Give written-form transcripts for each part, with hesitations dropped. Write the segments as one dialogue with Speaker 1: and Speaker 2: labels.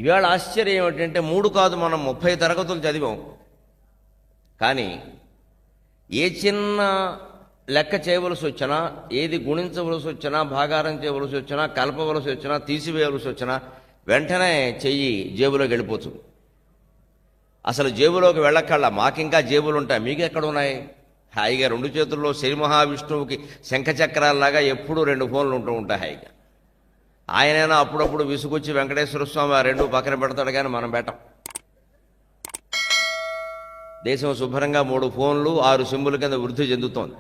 Speaker 1: ఇవాళ ఆశ్చర్యం ఏమిటంటే 3 కాదు, మనం 30 తరగతులు చదివాం. కానీ ఏ చిన్న లెక్క చేయవలసి వచ్చినా, ఏది గుణించవలసి వచ్చినా, భాగారం చేయవలసి వచ్చినా, కలపవలసి వచ్చినా, తీసివేయవలసి వచ్చినా వెంటనే చెయ్యి జేబులోకి వెళ్ళిపోతుంది. అసలు జేబులోకి వెళ్ళక్కల్లా. మాకింకా జేబులు ఉంటాయి, మీకు ఎక్కడ ఉన్నాయి? హాయిగా 2 చేతుల్లో శ్రీ మహావిష్ణువుకి శంఖచక్రాల్లాగా ఎప్పుడూ 2 ఫోన్లు ఉంటూ ఉంటాయి హాయిగా. ఆయనైనా అప్పుడప్పుడు విసుగొచ్చి వెంకటేశ్వర స్వామి ఆ 2 పక్కన పెడతాడు, కానీ మనం పెట్టం. దేశం శుభ్రంగా 3 ఫోన్లు 6 సింబుల కింద వృద్ధి చెందుతోంది.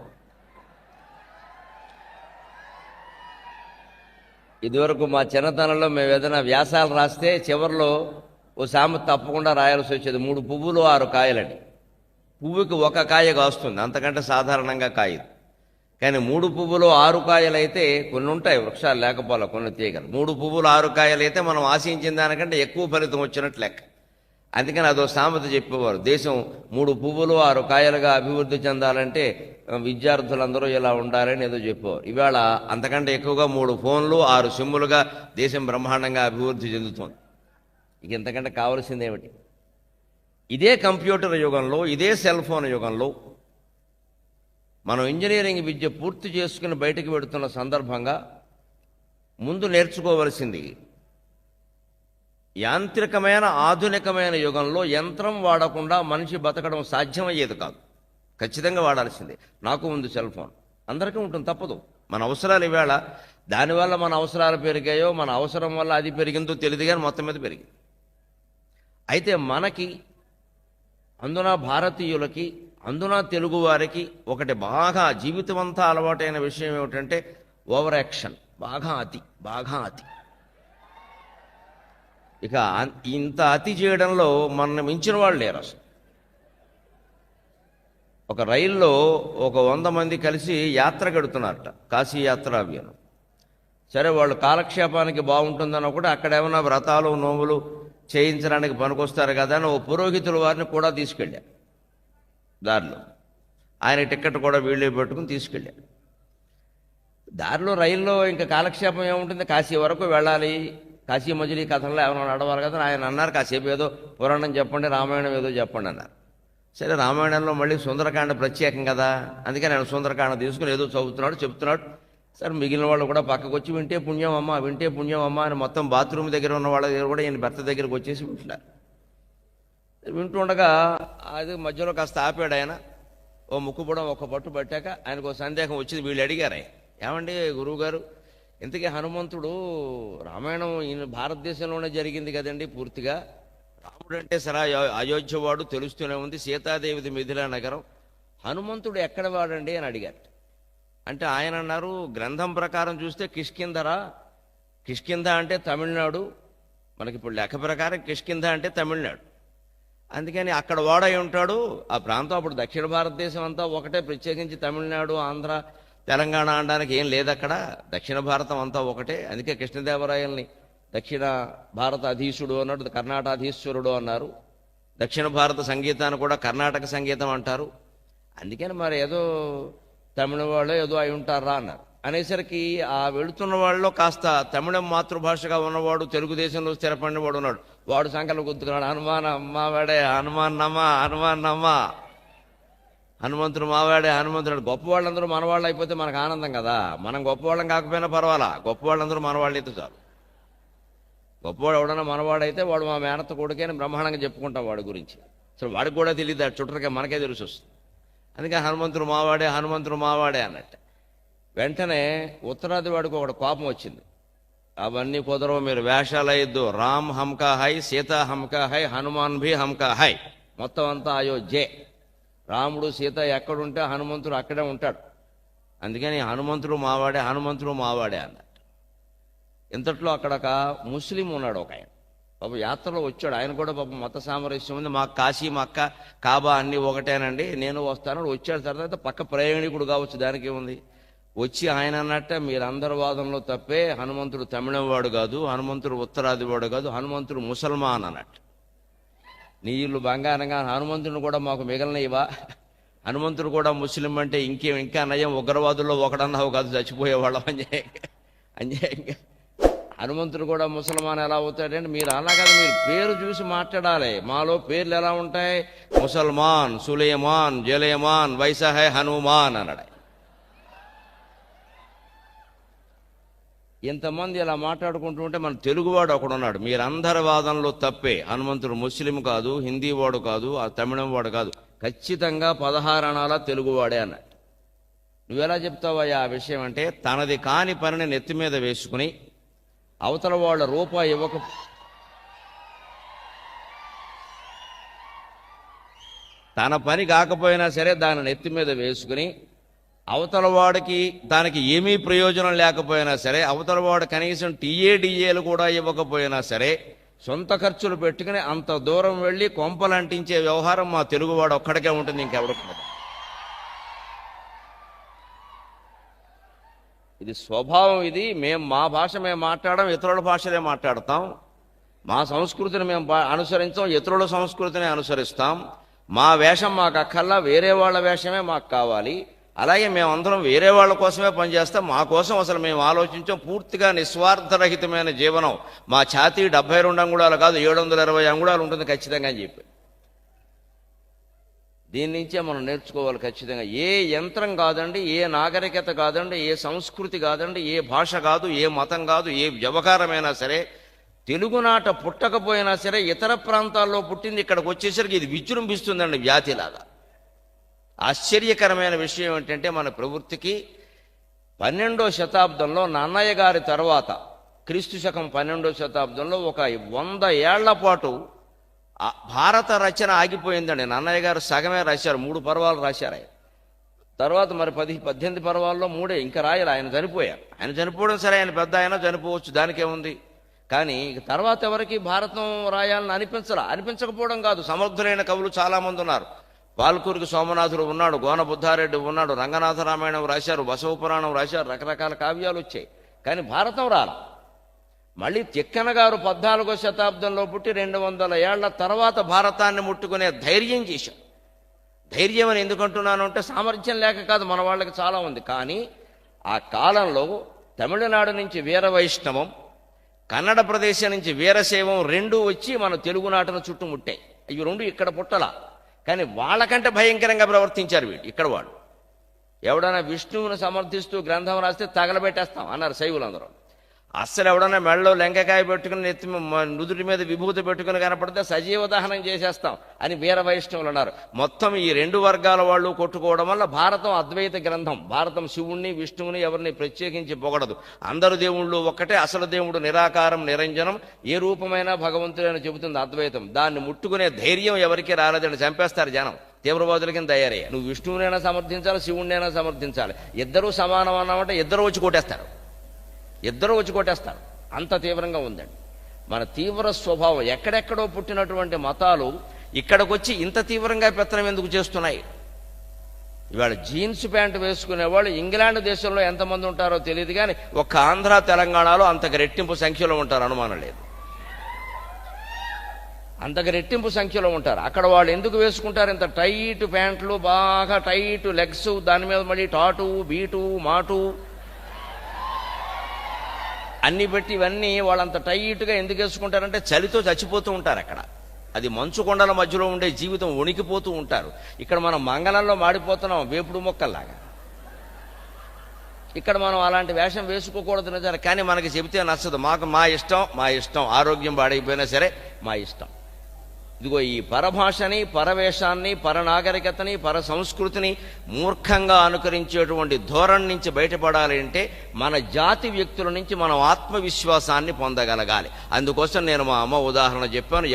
Speaker 1: ఇదివరకు మా చిన్నతనంలో మేము ఏదైనా వ్యాసాలు రాస్తే చివరిలో ఓ సామెత తప్పకుండా రాయాల్సి వచ్చేది, 3 పువ్వులు 6 కాయలని. పువ్వుకి 1 కాయ కాస్తుంది, అంతకంటే సాధారణంగా కాయదు. కానీ 3 పువ్వులు 6 కాయలైతే, కొన్ని ఉంటాయి వృక్షాలు లేకపోలే, కొన్ని తీగలు. 3 పువ్వులు 6 కాయలైతే మనం ఆశించిన దానికంటే ఎక్కువ ఫలితం వచ్చినట్లు లెక్క. అందుకని అదో సామెత చెప్పేవారు, దేశం 3 పువ్వులు 6 కాయలుగా అభివృద్ధి చెందాలంటే విద్యార్థులందరూ ఇలా ఉండాలని ఏదో చెప్పేవారు. ఇవాళ అంతకంటే ఎక్కువగా 3 ఫోన్లు 6 సిమ్ములుగా దేశం బ్రహ్మాండంగా అభివృద్ధి చెందుతోంది. ఇక ఇంతకంటే కావలసింది ఏమిటి? ఇదే కంప్యూటర్ యుగంలో, ఇదే సెల్ ఫోన్ యుగంలో మనం ఇంజనీరింగ్ విద్య పూర్తి చేసుకుని బయటకు వెడుతున్న సందర్భంగా ముందు నేర్చుకోవలసింది, యాంత్రికమైన ఆధునికమైన యుగంలో యంత్రం వాడకుండా మనిషి బతకడం సాధ్యమయ్యేది కాదు. ఖచ్చితంగా వాడాల్సిందే. నాకు ఉంది సెల్ ఫోన్, అందరికీ ఉంటుంది, తప్పదు. మన అవసరాలు ఇవాళ, దానివల్ల మన అవసరాలు పెరిగాయో మన అవసరం వల్ల అది పెరిగిందో తెలియదు, కానీ మొత్తం మీద పెరిగింది. అయితే మనకి, అందున భారతీయులకి, అందున తెలుగువారికి ఒకటి బాగా జీవితమంతా అలవాటైన విషయం ఏమిటంటే ఓవర్ యాక్షన్. బాగా అతి. ఇక ఇంత అతి చేయడంలో మన మించిన వాళ్ళు లేరు అసలు. ఒక రైల్లో ఒక 100 మంది కలిసి యాత్ర గడుతున్నారట, కాశీ యాత్ర అభియానం. సరే, వాళ్ళు కాలక్షేపానికి బాగుంటుందని ఒకటి, అక్కడ ఏమైనా వ్రతాలు నోములు చేయించడానికి పనికొస్తారు కదా అని ఓ పురోహితుల వారిని కూడా తీసుకెళ్ళారు. దారిలో ఆయన టికెట్ కూడా వీళ్ళే పెట్టుకుని తీసుకెళ్ళారు. దారిలో రైల్లో ఇంకా కాలక్షేపం ఏముంటుంది, కాశీ వరకు వెళ్ళాలి, కాశీ మజిలీ కథల్లో ఏమైనా నడవాలి కదా. ఆయన అన్నారు, కాసేపు ఏదో పురాణం చెప్పండి, రామాయణం ఏదో చెప్పండి అన్నారు. సరే, రామాయణంలో మళ్ళీ సుందరకాండ ప్రత్యేకం కదా, అందుకని ఆయన సుందరకాండ తీసుకుని ఏదో చెప్తున్నాడు. సరే, మిగిలిన వాళ్ళు కూడా పక్కకు వచ్చి వింటే పుణ్యం అమ్మ అని మొత్తం బాత్రూమ్ దగ్గర ఉన్న వాళ్ళ దగ్గర కూడా ఈయన భర్త దగ్గరకు వచ్చేసి వింటున్నారు. వింటుండగా అది మధ్యలో కాస్త ఆపాడు ఆయన. ఓ ముక్కుపడం ఒక పట్టు పట్టాక ఆయనకు ఒక సందేహం వచ్చింది. వీళ్ళు అడిగారు, ఏమండి గురువుగారు, ఇంతకీ హనుమంతుడు రామాయణం ఈయన భారతదేశంలోనే జరిగింది కదండి పూర్తిగా. రాముడు అంటే సరే అయోధ్య వాడు తెలుస్తూనే ఉంది, సీతాదేవిది మిథిలా నగరం. హనుమంతుడు ఎక్కడ వాడండి అని అడిగారు. అంటే ఆయన అన్నారు, గ్రంథం ప్రకారం చూస్తే కిష్కింధ అంటే తమిళనాడు, మనకి ఇప్పుడు లెక్క ప్రకారం కిష్కింధ అంటే తమిళనాడు. అందుకని అక్కడ వాడై ఉంటాడు. ఆ ప్రాంతం అప్పుడు దక్షిణ భారతదేశం అంతా ఒకటే, ప్రత్యేకించి తమిళనాడు ఆంధ్ర తెలంగాణ అనడానికి ఏం లేదు అక్కడ. దక్షిణ భారతం అంతా ఒకటే. అందుకే కృష్ణదేవరాయల్ని దక్షిణ భారత అధీశుడు అన్నాడు, కర్ణాటకాధీశ్వరుడు అన్నారు. దక్షిణ భారత సంగీతాన్ని కూడా కర్ణాటక సంగీతం అంటారు. అందుకని మరి ఏదో తమిళ వాళ్ళు ఏదో అయి ఉంటారా అన్నారు. అనేసరికి ఆ వెళుతున్న వాళ్ళలో కాస్త తమిళం మాతృభాషగా ఉన్నవాడు, తెలుగుదేశంలో స్థిరపడిన వాడు ఉన్నాడు. వాడు సంఖ్యలో గుర్తుకున్నాడు, హనుమంతుడు మావాడే హనుమంతుడు. గొప్పవాళ్ళందరూ మనవాళ్ళు అయిపోతే మనకు ఆనందం కదా. మనం గొప్పవాళ్ళం కాకపోయినా పర్వాలా, గొప్పవాళ్ళందరూ మనవాళ్ళు అయితే చాలు. గొప్పవాడు ఎవడన్నా మనవాడైతే వాడు మా మేనత్త కొడుకే అని బ్రహ్మాండంగా చెప్పుకుంటాం వాడి గురించి. అసలు వాడికి కూడా తెలియదు, ఆ చుట్టరికే మనకే తెలిసి వస్తుంది. అందుకే హనుమంతుడు మావాడే అన్నట్టు. వెంటనే ఉత్తరాది వాడికి ఒకటి కోపం వచ్చింది, అవన్నీ కుదరవు, మీరు వేషాలు అయ్యద్దు. రామ్ హమ్కా హై, సీత హమ్కా హై, హనుమాన్ భీ హమ్కా హై. మొత్తం అంతా అయోధ్యే. రాముడు సీత ఎక్కడుంటే హనుమంతుడు అక్కడే ఉంటాడు. అందుకని హనుమంతుడు మావాడే అన్నట్టు. ఇంతట్లో అక్కడ ఒక ముస్లిం ఉన్నాడు, ఒక ఆయన పాప యాత్రలో వచ్చాడు. ఆయన కూడా పాపం మత సామరస్యం ఉంది, మాకు కాశీ మక్క కాబా అన్నీ ఒకటేనండి, నేను వస్తాను. వచ్చాడు. తర్వాత పక్క ప్రయాణికుడు కావచ్చు, దానికి ఉంది. వచ్చి ఆయన అన్నట్ట, మీరందరి వాదంలో తప్పే, హనుమంతుడు తమిళం వాడు కాదు, హనుమంతుడు ఉత్తరాది వాడు కాదు, హనుమంతుడు ముసల్మాన్ అన్నట్టు. నీ ఇల్లు బంగారంగా, హనుమంతుడిని కూడా మాకు మిగలనివా, హనుమంతుడు కూడా ముస్లిం అంటే ఇంకా నయం, ఉగ్రవాదుల్లో ఒకడన్నావు కాదు, చచ్చిపోయేవాళ్ళం అన్యాయంగా. హనుమంతుడు కూడా ముసల్మాన్ ఎలా అవుతాడంటే మీరు అలా కదా, మీరు పేరు చూసి మాట్లాడాలి. మాలో పేర్లు ఎలా ఉంటాయి? ముసల్మాన్, సులేమాన్, జలేమాన్, వైసా హై హనుమాన్ అన్నాడు. ఇంతమంది ఇలా మాట్లాడుకుంటూ ఉంటే మన తెలుగువాడు ఒకడున్నాడు, మీరందరి వాదనలో తప్పే, హనుమంతుడు ముస్లిం కాదు, హిందీ వాడు కాదు, ఆ తమిళం వాడు కాదు, ఖచ్చితంగా 16 అణాల తెలుగువాడే అన్నాడు. నువ్వెలా చెప్తావయ్యా ఆ విషయం అంటే, తనది కాని పనిని నెత్తి మీద వేసుకుని అవతల వాళ్ళ రూపాయి తన పని కాకపోయినా సరే దాన్ని నెత్తి మీద వేసుకుని అవతల వాడికి దానికి ఏమీ ప్రయోజనం లేకపోయినా సరే, అవతల వాడు కనీసం టీఏడిఏలు కూడా ఇవ్వకపోయినా సరే సొంత ఖర్చులు పెట్టుకుని అంత దూరం వెళ్ళి కొంపలంటించే వ్యవహారం మా తెలుగువాడు ఒక్కడికే ఉంటుంది, ఇంకెవడకుండా. ఇది స్వభావం. ఇది మా భాష మేము మాట్లాడడం, ఇతరుల భాషలే మాట్లాడతాం. మా సంస్కృతిని మేము అనుసరించాం, ఇతరుల సంస్కృతిని అనుసరిస్తాం. మా వేషం మాకు అక్కర్లా, వేరే వాళ్ళ వేషమే మాకు కావాలి. అలాగే మేమందరం వేరే వాళ్ళ కోసమే పనిచేస్తాం, మా కోసం అసలు మేము ఆలోచించాం. పూర్తిగా నిస్వార్థరహితమైన జీవనం. మా ఛాతీ 72 అంగుళాలు కాదు, 720 అంగుళాలు ఉంటుంది ఖచ్చితంగా అని చెప్పి. దీని నుంచే మనం నేర్చుకోవాలి ఖచ్చితంగా. ఏ యంత్రం కాదండి, ఏ నాగరికత కాదండి, ఏ సంస్కృతి కాదండి, ఏ భాష కాదు, ఏ మతం కాదు, ఏ వ్యవహారమైనా సరే తెలుగునాట పుట్టకపోయినా సరే ఇతర ప్రాంతాల్లో పుట్టింది ఇక్కడికి వచ్చేసరికి ఇది విజృంభిస్తుందండి వ్యాధిలాగా. ఆశ్చర్యకరమైన విషయం ఏంటంటే, మన ప్రవృత్తికి 12వ శతాబ్దంలో నన్నయ్య గారి తర్వాత, క్రీస్తు శకం 12వ శతాబ్దంలో ఒక 100 ఏళ్ల పాటు భారత రచన ఆగిపోయిందండి. నన్నయ్య గారు సగమే రాశారు, 3 పర్వాలు రాశారు ఆయన. తర్వాత మరి 18 పర్వాల్లో 3 ఇంకా రాయాలి. ఆయన చనిపోయారు. ఆయన చనిపోవడం సరే, ఆయన పెద్ద ఆయన చనిపోవచ్చు, దానికేముంది. కానీ తర్వాత ఎవరికి భారతం రాయాలని అనిపించకపోవడం కాదు. సమర్థులైన కవులు చాలామంది ఉన్నారు. పాల్కూరికి సోమనాథుడు ఉన్నాడు, గోన బుద్ధారెడ్డి ఉన్నాడు, రంగనాథ రామాయణం రాశారు, బసవ పురాణం రాశారు, రకరకాల కావ్యాలు వచ్చాయి. కానీ భారతం రాల. మళ్ళీ తిక్కన గారు 14వ శతాబ్దంలో పుట్టి 200 ఏళ్ల తర్వాత భారతాన్ని ముట్టుకునే ధైర్యం చేశారు. ధైర్యం అని ఎందుకంటున్నాను అంటే, సామర్థ్యం లేక కాదు, మన వాళ్ళకి చాలా ఉంది. కానీ ఆ కాలంలో తమిళనాడు నుంచి వీర వైష్ణవం, కన్నడ ప్రదేశం నుంచి వీరశైవం 2 వచ్చి మన తెలుగునాటను చుట్టుముట్టాయి. ఇవి 2 ఇక్కడ పుట్టలా. కానీ వాళ్ళకంటే భయంకరంగా ప్రవర్తించారు వీళ్ళు. ఇక్కడ వాళ్ళు ఎవడైనా విష్ణువుని సమర్థిస్తూ గ్రంథం రాస్తే తగలబెట్టేస్తాం అన్నారు శైవులందరూ. అస్సలు ఎవడన్నా మెడలో లెంకకాయ పెట్టుకుని నెత్తి నుదుటి మీద విభూతి పెట్టుకుని కనపడితే సజీవ దహనం చేసేస్తాం అని వీర వైష్ణవులు అన్నారు. మొత్తం ఈ 2 వర్గాల వాళ్ళు కొట్టుకోవడం వల్ల భారతం అద్వైత గ్రంథం. భారతం శివుణ్ణి విష్ణువుని ఎవరిని ప్రత్యేకించి పొగడదు. అందరు దేవుళ్ళు ఒక్కటే, అసలు దేవుడు నిరాకారం నిరంజనం, ఏ రూపమైనా భగవంతుడని చెబుతుంది అద్వైతం. దాన్ని ముట్టుకునే ధైర్యం ఎవరికి రాలేదని చంపేస్తారు జనం. తీవ్రవాదుల కింద తయారయ్యారు. నువ్వు విష్ణువునైనా సమర్థించాలి, శివుణ్ణైనా సమర్థించాలి, ఇద్దరూ సమానం అన్నామంటే ఇద్దరు వచ్చి కొట్టేస్తారు. అంత తీవ్రంగా ఉందండి మన తీవ్ర స్వభావం. ఎక్కడెక్కడో పుట్టినటువంటి మతాలు ఇక్కడికి వచ్చి ఇంత తీవ్రంగా పెత్తనం ఎందుకు చేస్తున్నాయి? ఇవాళ జీన్స్ ప్యాంటు వేసుకునేవాళ్ళు ఇంగ్లాండ్ దేశంలో ఎంతమంది ఉంటారో తెలియదు, కానీ ఒక్క ఆంధ్ర తెలంగాణలో అంతకు రెట్టింపు సంఖ్యలో ఉంటారు, అనుమానం లేదు. అంతకు రెట్టింపు సంఖ్యలో ఉంటారు. అక్కడ వాళ్ళు ఎందుకు వేసుకుంటారు ఇంత టైట్ ప్యాంట్లు, బాగా టైట్ లెగ్స్, దాని మీద మళ్ళీ టాటు, బీటు, మాటు అన్ని పెట్టి ఇవన్నీ వాళ్ళంత టైట్గా ఎందుకు వేసుకుంటారంటే చలితో చచ్చిపోతూ ఉంటారు అక్కడ. అది మంచు కొండల మధ్యలో ఉండే జీవితం, వణికిపోతూ ఉంటారు. ఇక్కడ మనం మంగళంలో మాడిపోతున్నాం వేపుడు మొక్కల్లాగా. ఇక్కడ మనం అలాంటి వేషం వేసుకోకూడదు నిజాలు, కానీ మనకి చెబితే నచ్చదు. మా ఇష్టం, ఆరోగ్యం పాడైపోయినా సరే మా ఇష్టం. ఇదిగో ఈ పరభాషని, పరవేషాన్ని, పరనాగరికతని, పర సంస్కృతిని మూర్ఖంగా అనుకరించేటువంటి ధోరణి నుంచి బయటపడాలి అంటే మన జాతి వ్యక్తుల నుంచి మనం ఆత్మవిశ్వాసాన్ని పొందగలగాలి. అందుకోసం నేను మా అమ్మ ఉదాహరణ చెప్పాను.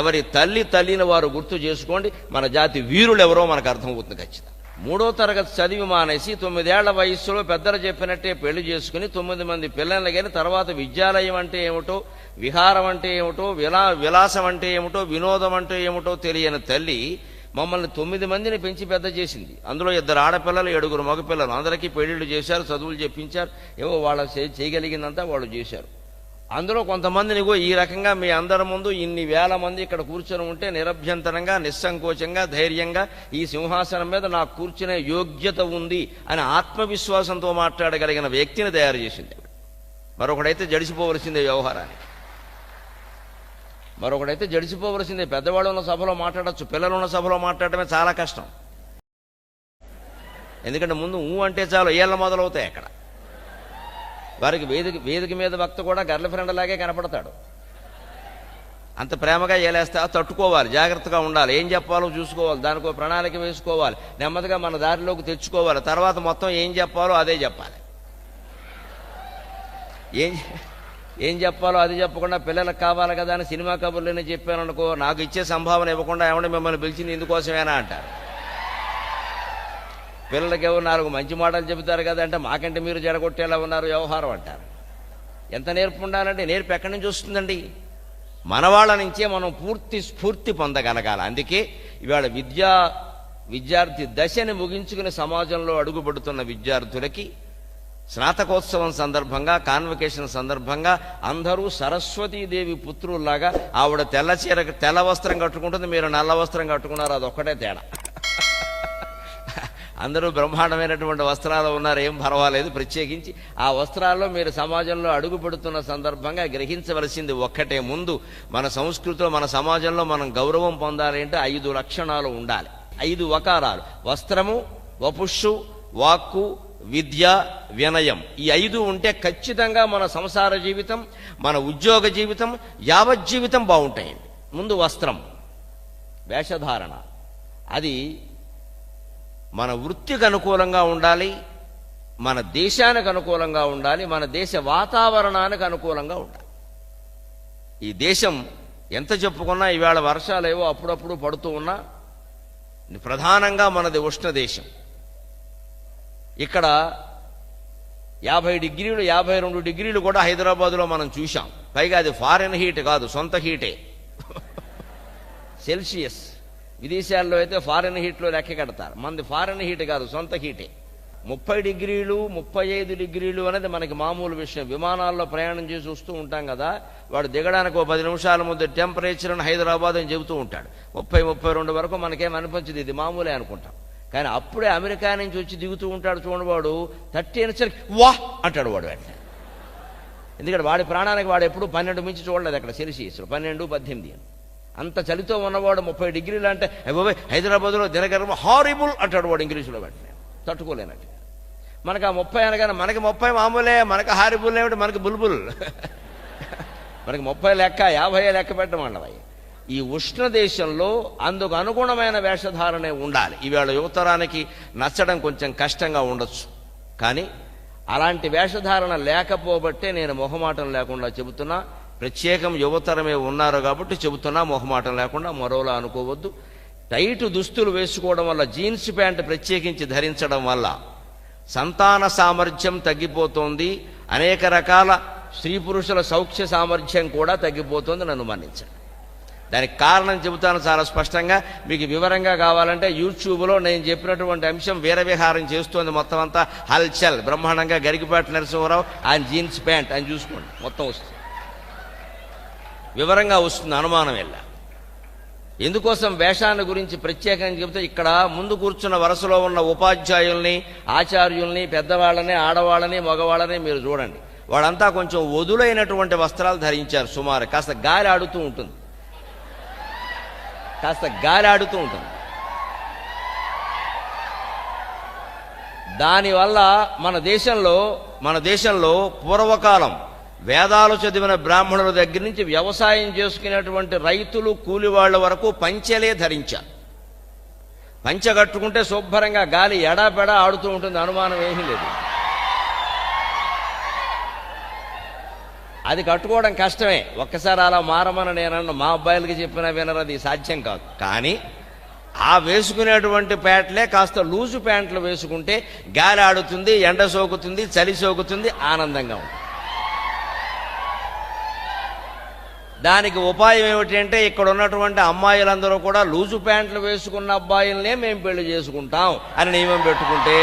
Speaker 1: ఎవరి తల్లిని వారు గుర్తు చేసుకోండి. మన జాతి వీరులు ఎవరో మనకు అర్థమవుతుంది ఖచ్చితంగా. 3వ తరగతి చదివి మానేసి 9 ఏళ్ల వయస్సులో పెద్దలు చెప్పినట్టే పెళ్లి చేసుకుని 9 మంది పిల్లల్ని కానీ తర్వాత విద్యాలయం అంటే ఏమిటో, విహారం అంటే ఏమిటో, విలాసం అంటే ఏమిటో, వినోదం అంటే ఏమిటో తెలియని తల్లి మమ్మల్ని 9 మందిని పెంచి పెద్ద చేసింది. అందులో 2 ఆడపిల్లలు, 7 మగపిల్లలు. అందరికీ పెళ్లిళ్ళు చేశారు, చదువులు చెప్పించారు. ఏవో వాళ్ళ చేయగలిగిందంతా వాళ్ళు చేశారు. అందులో కొంతమందిని ఈ రకంగా మీ అందరి ముందు ఇన్ని వేల మంది ఇక్కడ కూర్చొని ఉంటే నిరభ్యంతరంగా, నిస్సంకోచంగా, ధైర్యంగా ఈ సింహాసనం మీద నాకు కూర్చునే యోగ్యత ఉంది అని ఆత్మవిశ్వాసంతో మాట్లాడగలిగిన వ్యక్తిని తయారు చేసింది. మరొకడైతే జడిసిపోవలసిందే వ్యవహారాన్ని, మరొకడైతే జడిసిపోవలసిందే. పెద్దవాళ్ళు ఉన్న సభలో మాట్లాడచ్చు, పిల్లలు ఉన్న సభలో మాట్లాడటమే చాలా కష్టం. ఎందుకంటే ముందు అంటే చాలు ఏళ్ళ మొదలవుతాయి అక్కడ. వారికి వేదిక మీద వక్త కూడా గర్ల్ ఫ్రెండ్ లాగే కనపడతాడు. అంత ప్రేమగా ఏలేస్తా తట్టుకోవాలి, జాగ్రత్తగా ఉండాలి, ఏం చెప్పాలో చూసుకోవాలి, దానికో ప్రణాళిక వేసుకోవాలి, నెమ్మదిగా మన దారిలోకి తెచ్చుకోవాలి. తర్వాత మొత్తం ఏం చెప్పాలో అదే చెప్పాలి. ఏం చెప్పాలో అది చెప్పకుండా పిల్లలకు కావాలి కదా అని సినిమా కబుర్లోనే చెప్పాను అనుకో, నాకు ఇచ్చే సంభావన ఇవ్వకుండా ఏమంటే మిమ్మల్ని పిలిచింది ఇందుకోసమేనా అంటారు. పిల్లలకి ఎవరు 4 మంచి మాటలు చెబుతారు కదా అంటే మాకంటే మీరు జడగొట్టేలా ఉన్నారు వ్యవహారం అంటారు. ఎంత నేర్పు ఉండాలంటే నేర్పు ఎక్కడి నుంచి వస్తుందండి? మన వాళ్ళ నుంచే మనం పూర్తి స్ఫూర్తి పొందగలగాలి. అందుకే ఇవాళ విద్యార్థి దశని ముగించుకుని సమాజంలో అడుగుపడుతున్న విద్యార్థులకి స్నాతకోత్సవం సందర్భంగా, కాన్వకేషన్ సందర్భంగా అందరూ సరస్వతీదేవి పుత్రుల్లాగా ఆవిడ తెల్ల వస్త్రం కట్టుకుంటుంది, మీరు నల్ల వస్త్రం కట్టుకున్నారు, అదొక్కటే తేడా. అందరూ బ్రహ్మాండమైనటువంటి వస్త్రాలు ఉన్నారు, ఏం పర్వాలేదు. ప్రత్యేకించి ఆ వస్త్రాల్లో మీరు సమాజంలో అడుగుపెడుతున్న సందర్భంగా గ్రహించవలసింది ఒక్కటే, ముందు మన సంస్కృతిలో మన సమాజంలో మనం గౌరవం పొందాలి అంటే 5 లక్షణాలు ఉండాలి, 5 వకారాలు: వస్త్రము, వపుష్షు, వాక్కు, విద్య, వినయం. ఈ 5 ఉంటే ఖచ్చితంగా మన సంసార జీవితం, మన ఉద్యోగ జీవితం, యావజ్జీవితం బాగుంటాయండి. ముందు వస్త్రం, వేషధారణ, అది మన వృత్తికి అనుకూలంగా ఉండాలి, మన దేశానికి అనుకూలంగా ఉండాలి, మన దేశ వాతావరణానికి అనుకూలంగా ఉండాలి. ఈ దేశం ఎంత చెప్పుకున్నా ఈవేళ వర్షాలేవో అప్పుడప్పుడు పడుతూ ఉన్నా, ప్రధానంగా మనది ఉష్ణ దేశం. ఇక్కడ 50 డిగ్రీలు 52 డిగ్రీలు కూడా హైదరాబాదులో మనం చూశాం. పైగా అది ఫారెన్ హీట్ కాదు, సొంత హీటే, సెల్సియస్. విదేశాల్లో అయితే ఫారెన్ హీట్లో లెక్క కడతారు, మనది ఫారెన్ హీట్ కాదు, సొంత హీటే. 30 డిగ్రీలు 35 డిగ్రీలు అనేది మనకి మామూలు విషయం. విమానాల్లో ప్రయాణం చేసి వస్తూ ఉంటాం కదా, వాడు దిగడానికి 10 నిమిషాల ముందు టెంపరేచర్ అని హైదరాబాద్ అని చెబుతూ ఉంటాడు. 30-32 వరకు మనకేం అనిపించదు, ఇది మామూలే అనుకుంటాం. కానీ అప్పుడే అమెరికా నుంచి వచ్చి దిగుతూ ఉంటాడు చూడండి, వాడు 30 అనేసరికి వా అంటాడు వాడు వెంటనే. ఎందుకంటే వాడి ప్రాణానికి వాడు ఎప్పుడు 12 మించి చూడలేదు అక్కడ సెల్సియస్లో, 12-18 అని. అంత చలితో ఉన్నవాడు 30 డిగ్రీలు అంటే అయ్యో హైదరాబాద్లో దినగర్మ హారిబుల్ అంటాడు వాడు ఇంగ్లీషులో వెంటనే, తట్టుకోలేనట్టు. మనకు ఆ 30 అనగానే మనకి 30 మామూలే, మనకి హారిబుల్ ఏమిటి, మనకి బుల్బుల్. మనకి 30 లెక్క, 50 లెక్క పెట్టమండవి. ఈ ఉష్ణ దేశంలో అందుకు అనుగుణమైన వేషధారణే ఉండాలి. ఈవేళ యువతరానికి నచ్చడం కొంచెం కష్టంగా ఉండొచ్చు, కానీ అలాంటి వేషధారణ లేకపోబట్టే నేను మొహమాటం లేకుండా చెబుతున్నా. ప్రత్యేకం యువతరమే ఉన్నారు కాబట్టి చెబుతున్నా, మొహమాటం లేకుండా. మరోలా అనుకోవద్దు. టైటు దుస్తులు వేసుకోవడం వల్ల, జీన్స్ ప్యాంట్ ప్రత్యేకించి ధరించడం వల్ల సంతాన సామర్థ్యం తగ్గిపోతోంది, అనేక రకాల స్త్రీ పురుషుల సౌఖ్య సామర్థ్యం కూడా తగ్గిపోతుంది. నన్ను మన్నించండి. దానికి కారణం చెబుతాను చాలా స్పష్టంగా. మీకు వివరంగా కావాలంటే యూట్యూబ్లో నేను చెప్పినటువంటి అంశం వీరవిహారం చేస్తోంది మొత్తం అంతా. హల్చల్ బ్రహ్మాండంగా గరికిపాటి నరసింహరావు ఆయన జీన్స్ ప్యాంట్ అని చూసుకోండి, మొత్తం వస్తుంది, వివరంగా వస్తుంది, అనుమానం వెళ్ళా. ఎందుకోసం వేషాన్ని గురించి ప్రత్యేకంగా చెబితే, ఇక్కడ ముందు కూర్చున్న వరుసలో ఉన్న ఉపాధ్యాయుల్ని, ఆచార్యుల్ని, పెద్దవాళ్ళని, ఆడవాళ్ళని, మగవాళ్ళని మీరు చూడండి. వాళ్ళంతా కొంచెం వదులైనటువంటి వస్త్రాలు ధరించారు. సుమారు కాస్త గాలి ఆడుతూ ఉంటుంది, దానివల్ల మన దేశంలో పూర్వకాలం వేదాలు చదివిన బ్రాహ్మణుల దగ్గర నుంచి వ్యవసాయం చేసుకునేటువంటి రైతులు, కూలివాళ్ల వరకు పంచెలే ధరించారు. పంచె కట్టుకుంటే శుభ్రంగా గాలి ఎడాపెడా ఆడుతూ ఉంటుంది, అనుమానం ఏమీ లేదు. అది కట్టుకోవడం కష్టమే, ఒక్కసారి అలా మారమని నేనన్న మా అబ్బాయిలకి చెప్పినా వినరు, అది సాధ్యం కాదు. కానీ ఆ వేసుకునేటువంటి ప్యాంట్లే కాస్త లూజు ప్యాంట్లు వేసుకుంటే గాలి ఆడుతుంది, ఎండ సోకుతుంది, చలి సోకుతుంది, ఆనందంగా ఉంటుంది. దానికి ఉపాయం ఏమిటి అంటే, ఇక్కడ ఉన్నటువంటి అమ్మాయిలందరూ కూడా లూజు ప్యాంట్లు వేసుకున్న అబ్బాయిలనే మేము పెళ్లి చేసుకుంటాం అని నియమం పెట్టుకుంటే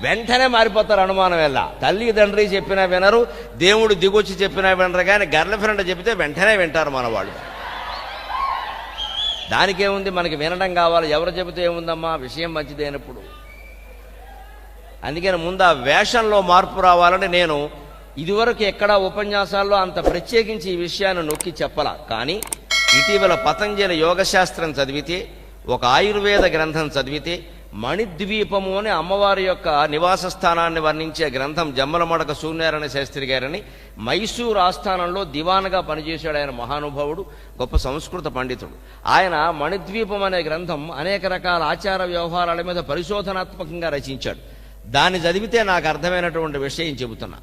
Speaker 1: వెంటనే మారిపోతారు, అనుమానం వెళ్ళ. తల్లి తండ్రి చెప్పినా వినరు, దేవుడు దిగొచ్చి చెప్పినా వినరు, కానీ గర్ల్ ఫ్రెండ్ చెబితే వెంటనే వింటారు మన వాళ్ళు. దానికేముంది, మనకి వినడం కావాలి. ఎవరు చెబితే ఏముందమ్మా, విషయం మంచిదైనప్పుడు. అందుకని ముందు ఆ వేషంలో మార్పు రావాలని నేను ఇదివరకు ఎక్కడా ఉపన్యాసాల్లో అంత ప్రత్యేకించి ఈ విషయాన్ని నొక్కి చెప్పలా. కానీ ఇటీవల పతంజలి యోగశాస్త్రం చదివితే, ఒక ఆయుర్వేద గ్రంథం చదివితే, మణిద్వీపము అని అమ్మవారి యొక్క నివాస స్థానాన్ని వర్ణించే గ్రంథం జమ్మలమడక సూర్యనారాయణ శాస్త్రి గారని మైసూరు ఆస్థానంలో దివాన్గా పనిచేశాడు. ఆయన మహానుభావుడు, గొప్ప సంస్కృత పండితుడు. ఆయన మణిద్వీపం అనే గ్రంథం అనేక రకాల ఆచార వ్యవహారాల మీద పరిశోధనాత్మకంగా రచించాడు. దాన్ని చదివితే నాకు అర్థమైనటువంటి విషయం చెబుతున్నా.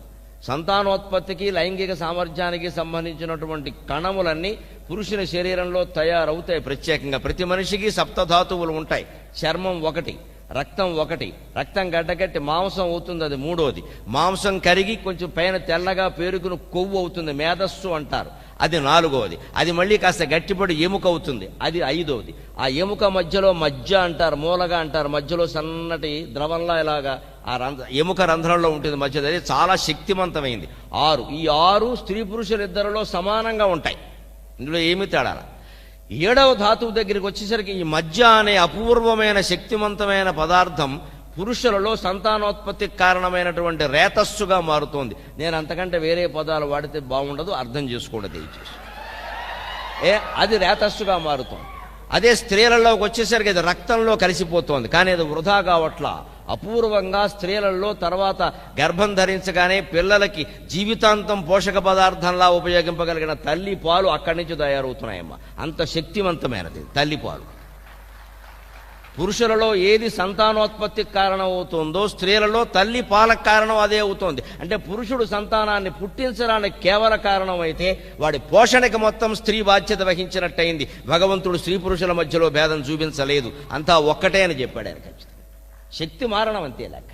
Speaker 1: సంతానోత్పత్తికి లైంగిక సామర్థ్యానికి సంబంధించినటువంటి కణములన్నీ పురుషుని శరీరంలో తయారవుతాయి. ప్రత్యేకంగా ప్రతి మనిషికి సప్తధాతువులు ఉంటాయి. చర్మం ఒకటి, రక్తం ఒకటి, రక్తం గడ్డగట్టి మాంసం అవుతుంది, అది మూడోది. మాంసం కరిగి కొంచెం పైన తెల్లగా పేరుకుని కొవ్వు అవుతుంది, మేధస్సు అంటారు, అది నాలుగవది. అది మళ్ళీ కాస్త గట్టిపడి ఎముక అవుతుంది, అది ఐదవది. ఆ ఎముక మధ్యలో మజ్జ అంటారు, మూలగా అంటారు, మధ్యలో సన్నటి ద్రవంలా ఇలాగా ఆ ఎముక రంధ్రంలో ఉంటుంది మధ్యది. అది చాలా శక్తివంతమైంది. 6. ఈ 6 స్త్రీ పురుషులిద్దరిలో సమానంగా ఉంటాయి, ఇందులో ఏమీ తేడా. 7వ ధాతువు దగ్గరికి వచ్చేసరికి ఈ మజ్జ అనే అపూర్వమైన శక్తివంతమైన పదార్థం పురుషులలో సంతానోత్పత్తికి కారణమైనటువంటి రేతస్సుగా మారుతోంది. నేను అంతకంటే వేరే పదాలు వాడితే బాగుండదు, అర్థం చేసుకోండి దయచేసి. అది రేతస్సుగా మారుతోంది. అదే స్త్రీలలోకి వచ్చేసరికి అది రక్తంలో కలిసిపోతోంది. కానీ అది వృధా కావట్లా. అపూర్వంగా స్త్రీలలో తర్వాత గర్భం ధరించగానే పిల్లలకి జీవితాంతం పోషక పదార్థంలా ఉపయోగింపగలిగిన తల్లి పాలు అక్కడి నుంచి తయారవుతున్నాయమ్మా. అంత శక్తివంతమైనది తల్లి పాలు. పురుషులలో ఏది సంతానోత్పత్తికి కారణం అవుతుందో స్త్రీలలో తల్లి పాలకు కారణం అదే అవుతోంది. అంటే పురుషుడు సంతానాన్ని పుట్టించడానికి కేవల కారణం అయితే వాడి పోషణకి మొత్తం స్త్రీ బాధ్యత వహించినట్టయింది. భగవంతుడు స్త్రీ పురుషుల మధ్యలో భేదం చూపించలేదు, అంతా ఒక్కటే అని చెప్పాడు ఆయన. ఖచ్చితంగా శక్తి మారణం అంతే లెక్క.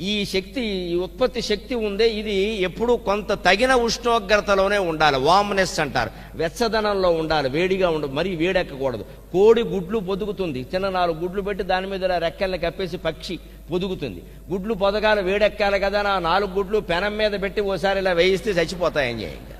Speaker 1: ఈ శక్తి, ఈ ఉత్పత్తి శక్తి ఉందే, ఇది ఎప్పుడూ కొంత తగిన ఉష్ణోగ్రతలోనే ఉండాలి. వామ్నెస్ అంటారు, వెచ్చదనంలో ఉండాలి, వేడిగా ఉండదు, మరీ వేడెక్కకూడదు. కోడి గుడ్లు పొదుగుతుంది, చిన్న 4 గుడ్లు పెట్టి దాని మీద రెక్కల్ని కప్పేసి పక్షి పొదుగుతుంది. గుడ్లు పొదగాలి, వేడెక్కాలి కదా. 4 గుడ్లు పెనం మీద పెట్టి ఓసారి ఇలా వేయిస్తే చచ్చిపోతాయని చేయండి.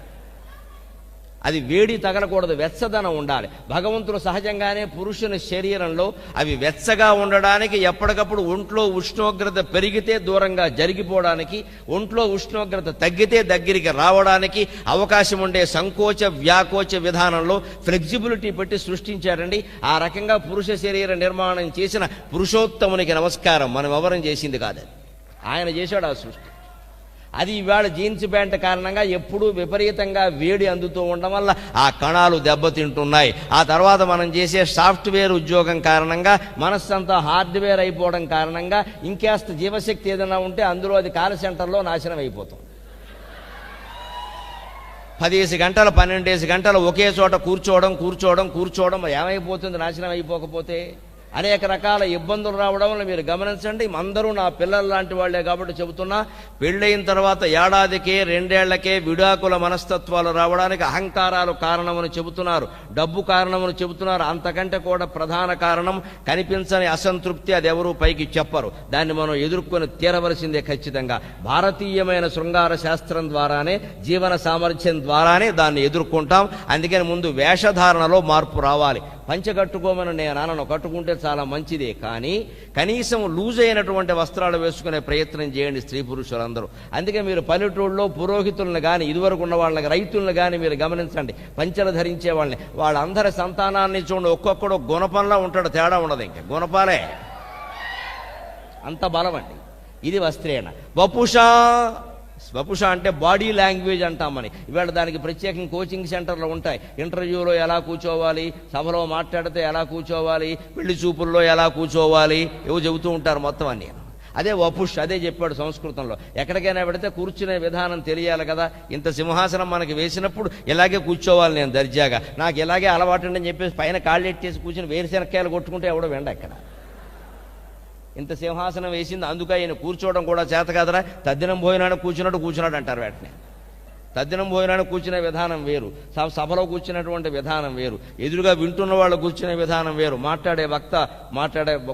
Speaker 1: అది వేడి తగలకూడదు, వెచ్చదనం ఉండాలి. భగవంతుడు సహజంగానే పురుషుని శరీరంలో అవి వెచ్చగా ఉండడానికి, ఎప్పటికప్పుడు ఒంట్లో ఉష్ణోగ్రత పెరిగితే దూరంగా జరిగిపోవడానికి, ఒంట్లో ఉష్ణోగ్రత తగ్గితే దగ్గరికి రావడానికి అవకాశం ఉండే సంకోచ వ్యాకోచ విధానంలో ఫ్లెక్సిబిలిటీ పెట్టి సృష్టించారండి. ఆ రకంగా పురుష శరీర నిర్మాణం చేసిన పురుషోత్తమునికి నమస్కారం. మనం ఎవరం చేసింది కాదు, ఆయన చేశాడు ఆ సృష్టి. అది ఇవాళ జీన్స్ ప్యాంట్ కారణంగా ఎప్పుడూ విపరీతంగా వేడి అందుతూ ఉండడం వల్ల ఆ కణాలు దెబ్బతింటున్నాయి. ఆ తర్వాత మనం చేసే సాఫ్ట్వేర్ ఉద్యోగం కారణంగా మనస్సంతా హార్డ్వేర్ అయిపోవడం కారణంగా ఇంకాస్త జీవశక్తి ఏదైనా ఉంటే అందులో అది కాల్ సెంటర్లో నాశనం అయిపోతుంది. 10 గంటలు 12 గంటలు ఒకే చోట కూర్చోవడం ఏమైపోతుంది నాశనం అయిపోకపోతే? అనేక రకాల ఇబ్బందులు రావడం వల్ల మీరు గమనించండి. అందరూ నా పిల్లలు లాంటి వాళ్లే కాబట్టి చెబుతున్నా, పెళ్ళయిన తర్వాత ఏడాదికే 2 ఏళ్లకే విడాకుల మనస్తత్వాలు రావడానికి అహంకారాలు కారణమని చెబుతున్నారు, డబ్బు కారణమని చెబుతున్నారు. అంతకంటే కూడా ప్రధాన కారణం కనిపించని అసంతృప్తి. అది ఎవరూ పైకి చెప్పరు, దాన్ని మనం ఎదుర్కొని తీరవలసిందే ఖచ్చితంగా. భారతీయమైన శృంగార శాస్త్రం ద్వారానే, జీవన సామర్థ్యం ద్వారానే దాన్ని ఎదుర్కొంటాం. అందుకని ముందు వేషధారణలో మార్పు రావాలి. పంచె కట్టుకోమని నేను అనను, కట్టుకుంటే చాలా మంచిదే. కానీ కనీసం లూజ్ అయినటువంటి వస్త్రాలు వేసుకునే ప్రయత్నం చేయండి స్త్రీ పురుషులందరూ. అందుకే మీరు పల్లెటూళ్ళలో పురోహితులను కానీ, ఇదివరకు ఉన్న వాళ్ళకి రైతులను కానీ మీరు గమనించండి, పంచెలు ధరించే వాళ్ళని. వాళ్ళందరి సంతానాన్ని చూడండి, ఒక్కొక్కడు గుణపంలా ఉంటాడు, తేడా ఉండదు. ఇంకా గుణపాలే, అంత బలం అండి. ఇది వస్త్రేణ. వపుష అంటే బాడీ లాంగ్వేజ్ అంటామని. ఇవాళ దానికి ప్రత్యేకంగా కోచింగ్ సెంటర్లు ఉంటాయి. ఇంటర్వ్యూలో ఎలా కూర్చోవాలి, సభలో మాట్లాడితే ఎలా కూర్చోవాలి, పెళ్లి చూపుల్లో ఎలా కూర్చోవాలి, ఏవో చెబుతూ ఉంటారు మొత్తం అన్ని. అదే వపుష్, అదే చెప్పాడు సంస్కృతంలో. ఎక్కడికైనా పెడితే కూర్చునే విధానం తెలియాలి కదా. ఇంత సింహాసనం మనకి వేసినప్పుడు ఇలాగే కూర్చోవాలి, నేను దర్జాగా, నాకు ఇలాగే అలవాటు అని చెప్పేసి పైన కాళ్ళు ఎట్టేసి కూర్చుని వేరుశెనక్కాయలు కొట్టుకుంటే ఎవడో వెండ ఎక్కడ. ఇంత సింహాసనం వేసింది అందుక ఈయన కూర్చోవడం కూడా చేత కాదరా. తద్దినం భోజనానికి కూర్చున్నాడు అంటారు. వెంటనే తద్దినం భోజనానికి కూర్చునే విధానం వేరు, సభలో కూర్చున్నటువంటి విధానం వేరు, ఎదురుగా వింటున్న వాళ్ళు కూర్చునే విధానం వేరు, మాట్లాడే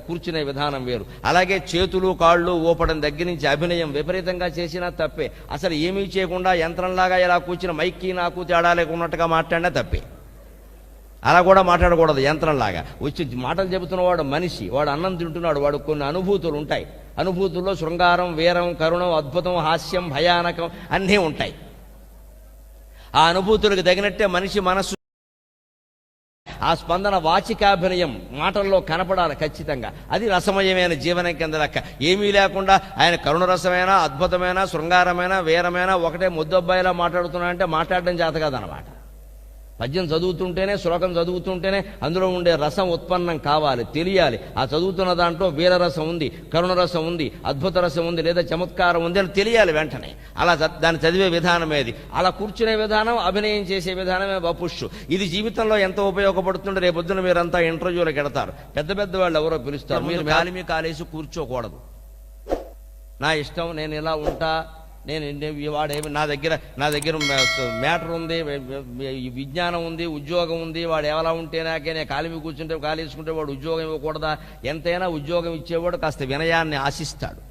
Speaker 1: కూర్చునే విధానం వేరు. అలాగే చేతులు కాళ్ళు ఊపడం దగ్గర నుంచి అభినయం విపరీతంగా చేసినా తప్పే. అసలు ఏమీ చేయకుండా యంత్రంలాగా ఇలా కూర్చుని మైక్కి నాకు తేడా లేకున్నట్టుగా మాట్లాడినా తప్పే. అలా కూడా మాట్లాడకూడదు యంత్రంలాగా. వచ్చి మాటలు చెబుతున్నవాడు మనిషి, వాడు అన్నం తింటున్నాడు, వాడు కొన్ని అనుభూతులు ఉంటాయి. అనుభూతుల్లో శృంగారం, వీరం, కరుణం, అద్భుతం, హాస్యం, భయానకం అన్నీ ఉంటాయి. ఆ అనుభూతులకు తగినట్టే మనిషి మనస్సు, ఆ స్పందన వాచికాభినయం మాటల్లో కనపడాలి ఖచ్చితంగా. అది రసమయమైన జీవనం కింద లెక్క. ఏమీ లేకుండా ఆయన కరుణ రసమైన, అద్భుతమైన, శృంగారమైన, వీరమైన ఒకటే ముద్దబ్బాయిలా మాట్లాడుతున్నా అంటే మాట్లాడడం చేత కాదనమాట. పద్యం చదువుతుంటేనే, శ్లోకం చదువుతుంటేనే అందులో ఉండే రసం ఉత్పన్నం కావాలి, తెలియాలి. ఆ చదువుతున్న దాంట్లో వీరరసం ఉంది, కరుణరసం ఉంది, అద్భుత రసం ఉంది, లేదా చమత్కారం ఉంది అని తెలియాలి వెంటనే. అలా దాన్ని చదివే విధానమేది. అలా కూర్చునే విధానం, అభినయం చేసే విధానమే వపుష్షు. ఇది జీవితంలో ఎంత ఉపయోగపడుతుంటే రేపొద్దున మీరంతా ఇంటర్వ్యూలకు వెడతారు, పెద్ద పెద్ద వాళ్ళు ఎవరో పిలుస్తారు, మీరు కాలిమి కాలేసి కూర్చోకూడదు. నా ఇష్టం, నేను ఇలా ఉంటా, నేను వాడేమి నా దగ్గర మ్యాటర్ ఉంది, విజ్ఞానం ఉంది, ఉద్యోగం ఉంది, వాడు ఎలా ఉంటే నాకే, నేను కాలిమి కూర్చుంటే కాలేసుకుంటే వాడు ఉద్యోగం ఇవ్వకూడదా? ఎంతైనా ఉద్యోగం ఇచ్చేవాడు కాస్త వినయాన్ని ఆశిస్తాడు.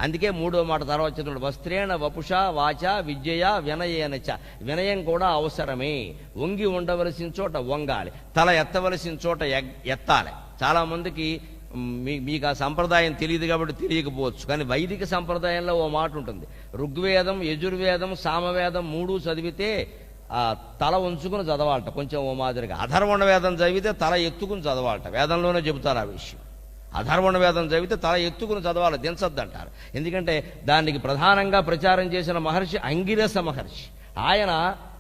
Speaker 1: అందుకే మూడో మాట తర్వాత చెప్తున్నాడు, వస్త్రేణ వపుష వాచ విద్యయ వినయేనచ. వినయం కూడా అవసరమే. వంగి ఉండవలసిన చోట వంగాలి, తల ఎత్తవలసిన చోట ఎత్తాలి. చాలామందికి మీకు ఆ సంప్రదాయం తెలియదు కాబట్టి తెలియకపోవచ్చు, కానీ వైదిక సంప్రదాయంలో ఓ మాట ఉంటుంది. ఋగ్వేదం, యజుర్వేదం, సామవేదం మూడు చదివితే తల ఉంచుకుని చదవాలట కొంచెం ఓ మాదిరిగా. అధర్వణ వేదం చదివితే తల ఎత్తుకుని చదవాలట. వేదంలోనే చెబుతారు ఆ విషయం. అధర్వణ వేదం చదివితే తల ఎత్తుకుని చదవాలి, దించద్దంటారు. ఎందుకంటే దానికి ప్రధానంగా ప్రచారం చేసిన మహర్షి అంగిరస మహర్షి. ఆయన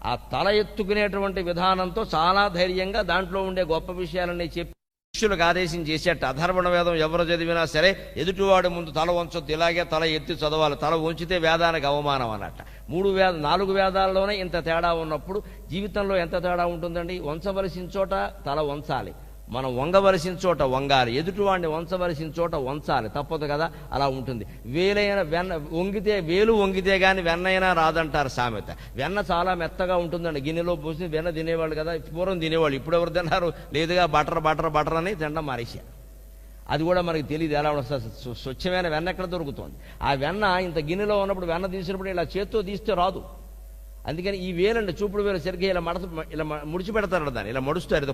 Speaker 1: ఆ తల ఎత్తుకునేటువంటి విధానంతో చాలా ధైర్యంగా దాంట్లో ఉండే గొప్ప విషయాలన్నీ చెప్పి శిష్యులకు ఆదేశం చేసేట. అధర్వణ వేదం ఎవరు చదివినా సరే ఎదుటివాడి ముందు తల వంచొద్దు, ఇలాగే తల ఎత్తి చదవాలి. తల వంచితే వేదానికి అవమానం అన్నట్ట. 4 వేదాల్లోనే ఇంత తేడా ఉన్నప్పుడు జీవితంలో ఎంత తేడా ఉంటుందండి? వంచవలసిన చోట తల వంచాలి, మనం వంగవలసిన చోట వంగాలి, ఎదుటివాడిని వంచవలసిన చోట వంచాలి, తప్పదు కదా. అలా ఉంటుంది. వేలు వంగితే గాని వెన్నైనా రాదంటారు సామెత. వెన్న చాలా మెత్తగా ఉంటుందండి. గిన్నెలో పోసి వెన్న తినేవాళ్ళు కదా, పూర్వం తినేవాళ్ళు. ఇప్పుడు ఎవరు తిన్నారు? లేదుగా బటర్ అని తినడం మానేశారు. అది కూడా మనకి తెలియదు ఎలా స్వచ్ఛమైన వెన్న ఎక్కడ దొరుకుతుంది. ఆ వెన్న ఇంత గిన్నెలో ఉన్నప్పుడు వెన్న తీసినప్పుడు ఇలా చేత్తో తీస్తే రాదు. అందుకని ఈ వేలండి, చూపుడు వేలు సరిగ్గా ఇలా ముడిచి పెడతారు, దాన్ని ఇలా మడుస్తారు,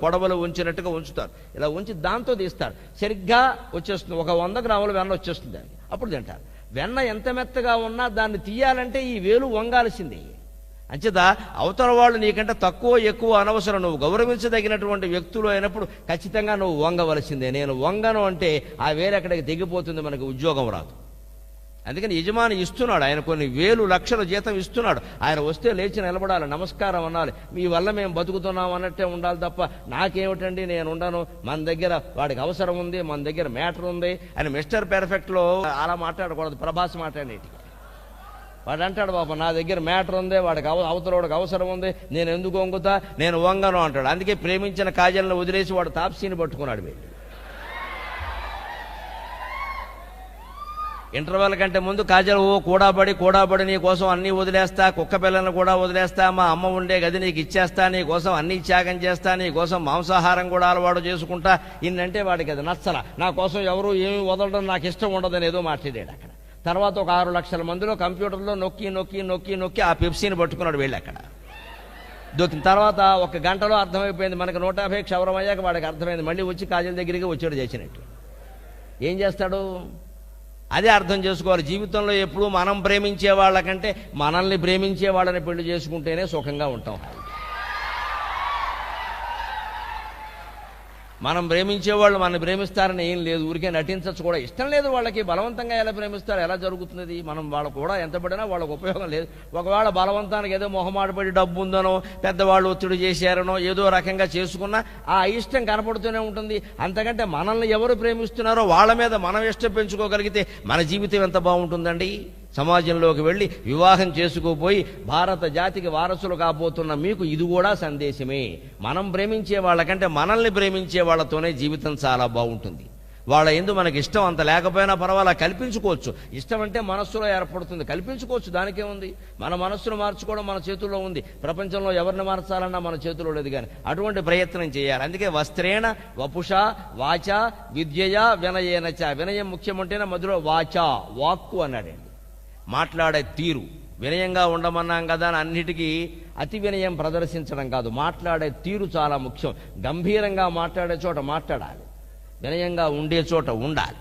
Speaker 1: కొడవలు ఉంచినట్టుగా ఉంచుతారు. ఇలా ఉంచి దాంతో తీస్తారు, సరిగ్గా వచ్చేస్తుంది. 100 గ్రాముల వెన్న వచ్చేస్తుంది దానికి. అప్పుడు తింటారు. వెన్న ఎంత మెత్తగా ఉన్నా దాన్ని తీయాలంటే ఈ వేలు వంగాల్సిందే. అంచేత అవతల వాళ్ళు నీకంటే తక్కువ ఎక్కువ అనవసరం. నువ్వు గౌరవించదగినటువంటి వ్యక్తులు అయినప్పుడు ఖచ్చితంగా నువ్వు వంగవలసిందే. నేను వంగను అంటే ఆ వేలు ఎక్కడికి తెగిపోతుంది, మనకి ఉద్యోగం రాదు. అందుకని యజమాని ఇస్తున్నాడు, ఆయన కొన్ని వేలు లక్షల జీతం ఇస్తున్నాడు. ఆయన వస్తే లేచి నిలబడాలి, నమస్కారం అనాలి. మీ వల్ల మేము బతుకుతున్నాం అన్నట్టే ఉండాలి తప్ప నాకేమిటండి నేను ఉండను, మన దగ్గర వాడికి అవసరం ఉంది, మన దగ్గర మ్యాటర్ ఉంది అని మిస్టర్ పెర్ఫెక్ట్లో అలా మాట్లాడకూడదు. ప్రభాస్ మాట్లాడేటి వాడు అంటాడు, బాబా నా దగ్గర మ్యాటర్ ఉంది, వాడికి అవతలవాడికి అవసరం ఉంది, నేను ఎందుకు వంగుతా, నేను వంగను అంటాడు. అందుకే ప్రేమించిన కాజల్ని వదిలేసి వాడు తాప్సీని పట్టుకున్నాడు. వీళ్ళు ఇంటర్వెల్ కంటే ముందు కాజల్ కూడాబడి నీ కోసం అన్నీ వదిలేస్తా, కుక్క పిల్లలను కూడా వదిలేస్తా, మా అమ్మ ఉండే గది నీకు ఇచ్చేస్తా, నీ కోసం అన్నీ త్యాగం చేస్తా, నీ కోసం మాంసాహారం కూడా అలవాటు చేసుకుంటా. ఇన్నంటే వాడికి అది నచ్చల. నా కోసం ఎవరు ఏమి వదలడం నాకు ఇష్టం ఉండదని ఏదో మాట్లాడాడు అక్కడ. తర్వాత ఒక 6 లక్షల మందిలో కంప్యూటర్లో నొక్కి ఆ పెప్సీని పట్టుకున్నాడు వెళ్ళి అక్కడ. దొక్కిన తర్వాత 1 గంటలో అర్థమైపోయింది మనకు. 150 క్షవరం అయ్యాక వాడికి అర్థమైంది. మళ్ళీ వచ్చి కాజల్ దగ్గరికి వచ్చాడు చేసినట్టు. ఏం చేస్తాడు? అదే అర్థం చేసుకోవాలి. జీవితంలో ఎప్పుడు మనం ప్రేమించే వాళ్ళకంటే మనల్ని ప్రేమించే వాళ్ళని పెళ్లి చేసుకుంటేనే సుఖంగా ఉంటాం. మనం ప్రేమించేవాళ్ళు మనల్ని ప్రేమిస్తారని ఏం లేదు, ఊరికే నటించచ్చు కూడా. ఇష్టం లేదు వాళ్ళకి, బలవంతంగా ఎలా ప్రేమిస్తారు, ఎలా జరుగుతుంది? మనం వాళ్ళకు కూడా ఎంత పడినా వాళ్ళకు ఉపయోగం లేదు. ఒకవేళ బలవంతానికి ఏదో మొహమాట పడి డబ్బు ఉందనో, పెద్దవాళ్ళు ఒత్తిడి చేశారనో ఏదో రకంగా చేసుకున్నా ఆ ఇష్టం కనపడుతూనే ఉంటుంది. అంతకంటే మనల్ని ఎవరు ప్రేమిస్తున్నారో వాళ్ళ మీద మనం ఇష్టం పెంచుకోగలిగితే మన జీవితం ఎంత బాగుంటుందండి. సమాజంలోకి వెళ్ళి వివాహం చేసుకోపోయి భారత జాతికి వారసులు కాబోతున్న మీకు ఇది కూడా సందేశమే. మనం ప్రేమించే వాళ్ళకంటే మనల్ని ప్రేమించే వాళ్ళతోనే జీవితం చాలా బాగుంటుంది. వాళ్ళ ఎందు మనకి ఇష్టం అంత లేకపోయినా పర్వాలా, కల్పించుకోవచ్చు. ఇష్టం అంటే మనస్సులో ఏర్పడుతుంది, కల్పించుకోవచ్చు, దానికే ఉంది. మన మనస్సును మార్చుకోవడం మన చేతుల్లో ఉంది. ప్రపంచంలో ఎవరిని మార్చాలన్నా మన చేతుల్లో లేదు, కానీ అటువంటి ప్రయత్నం చేయాలి. అందుకే వస్త్రేణ వపుష వాచ విద్యయ వినయేనచ. వినయం ముఖ్యమంటేనే మధ్యలో వాచ, వాక్కు అన్నాడండి. మాట్లాడే తీరు, వినయంగా ఉండమన్నాం కదా అని అన్నిటికీ అతి వినయం ప్రదర్శించడం కాదు, మాట్లాడే తీరు చాలా ముఖ్యం. గంభీరంగా మాట్లాడే చోట మాట్లాడాలి, వినయంగా ఉండే చోట ఉండాలి.